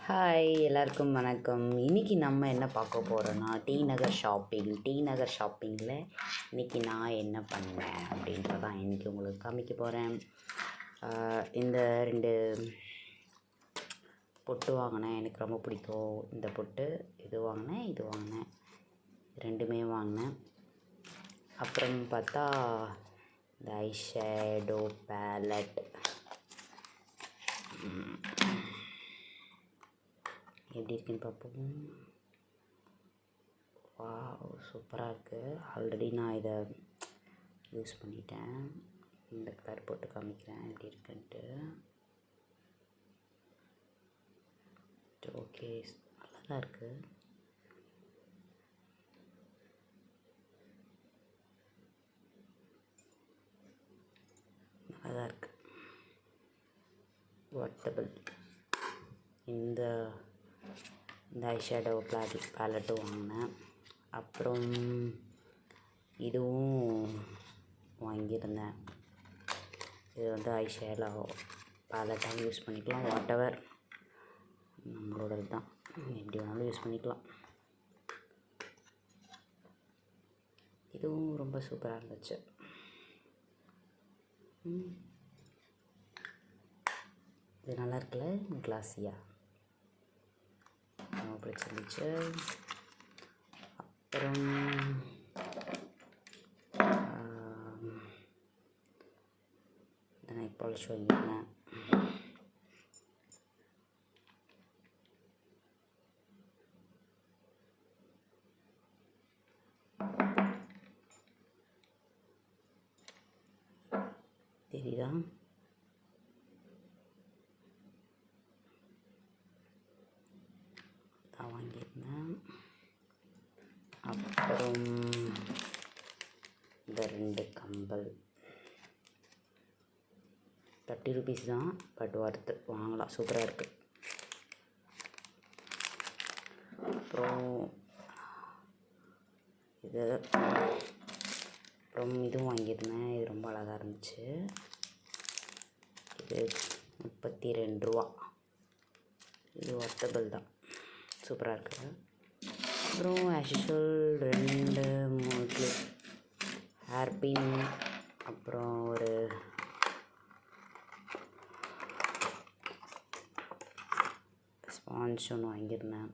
Hi எல்லாருக்கும் வணக்கம். இன்றைக்கி நம்ம என்ன பார்க்க போகிறோன்னா டி நகர் ஷாப்பிங்கில் இன்றைக்கி நான் என்ன பண்ணேன் அப்படின்றதான் இன்றைக்கி உங்களுக்கு காமிக்க போகிறேன். இந்த 2 பொட்டு வாங்கினேன், எனக்கு ரொம்ப பிடிக்கும் இந்த பொட்டு. இது வாங்கினேன், ரெண்டுமே வாங்கினேன். அப்புறம் பார்த்தா இந்த ஐ ஷேடோ பேலட் எப்படி இருக்குன்னு பார்ப்போம். வாவ், சூப்பராக இருக்குது. ஆல்ரெடி நான் இதை யூஸ் பண்ணிட்டேன். இந்த கலர் போட்டு காமிக்கிறேன் எப்படி இருக்குன்ட்டு. ஓகே, நல்லா தான் இருக்குது. நல்லா தான் இருக்குது, ஒர்த்தபிள். இந்த ஐ ஷேடோ பேலட்டும் வாங்கினேன். அப்புறம் இதுவும் வாங்கியிருந்தேன். இது வந்து ஐ ஷேடோ பேலட்டாகவும் யூஸ் பண்ணிக்கலாம், வாட்டெவர் நம்மளோடது தான், எப்படி வேணாலும் யூஸ் பண்ணிக்கலாம். இதுவும் ரொம்ப சூப்பராக இருந்துச்சு. இது நல்லா இருக்குல்ல, கிளாஸியாக ரொம்ப பிடிச்சிருந்துச்சு. அப்புறம் நெயில் பாலிஷ் வாங்கியிருந்தேன். தெரியுதா? வாங்கியிருந்தேன். அப்புறம் இந்த 2 கம்பல் 30 rupees தான், பட் ஒர்த்து, வாங்கலாம், சூப்பராக இருக்குது. அப்புறம் இதுவும் வாங்கியிருந்தேன். இது ரொம்ப அழகாக இருந்துச்சு. இது 32 ரூபா. இது ஒர்த்தபிள் தான், சூப்பராக இருக்குது. அப்புறம் ஆஸ் யூஷுவல் 2-3 கிளிப், ஹேர்பின், அப்புறம் ஒரு ஸ்பாஞ்ச் ஒன்று வாங்கியிருந்தேன்.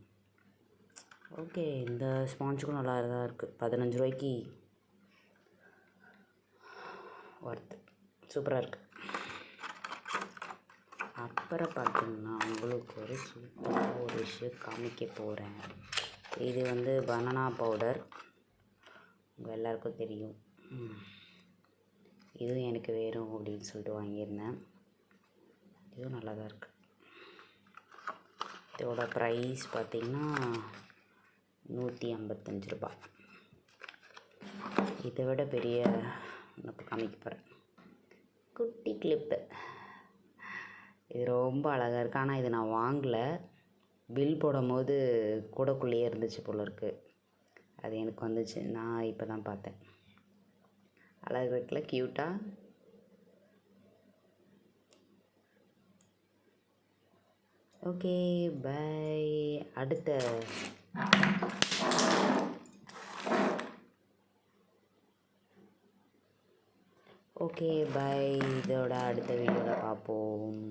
ஓகே, இந்த ஸ்பாஞ்சுக்கும் நல்லா தான் இருக்குது. 15 ரூபாய்க்கு ஒர்த்து, சூப்பராக இருக்குது. அப்புறம் பார்த்திங்கன்னா உங்களுக்கு ஒரு சூப்பராக ஒரு விஷயம் காமிக்க போகிறேன். இது வந்து பனானா பவுடர், உங்கள் எல்லாருக்கும் தெரியும். இதுவும் எனக்கு வேணும் அப்படின்னு சொல்லிட்டு வாங்கியிருந்தேன். இதுவும் நல்லா தான் இருக்குது. இதோட ப்ரைஸ் பார்த்திங்கன்னா 155 ரூபா. இதை விட பெரிய இப்போ காமிக்க போகிறேன், குட்டி கிளிப்பு. இது ரொம்ப அழகாக இருக்குது. ஆனால் இது நான் வாங்கலை, பில் போடும் போது கூடக்குள்ளேயே இருந்துச்சு போல இருக்குது. அது எனக்கு வந்துச்சு, நான் இப்போ தான் பார்த்தேன். அழகு இருக்குல்ல, க்யூட்டாக. Okay, bye. Okay, bye. இதோட அடுத்த வீடியோவில் பார்ப்போம்.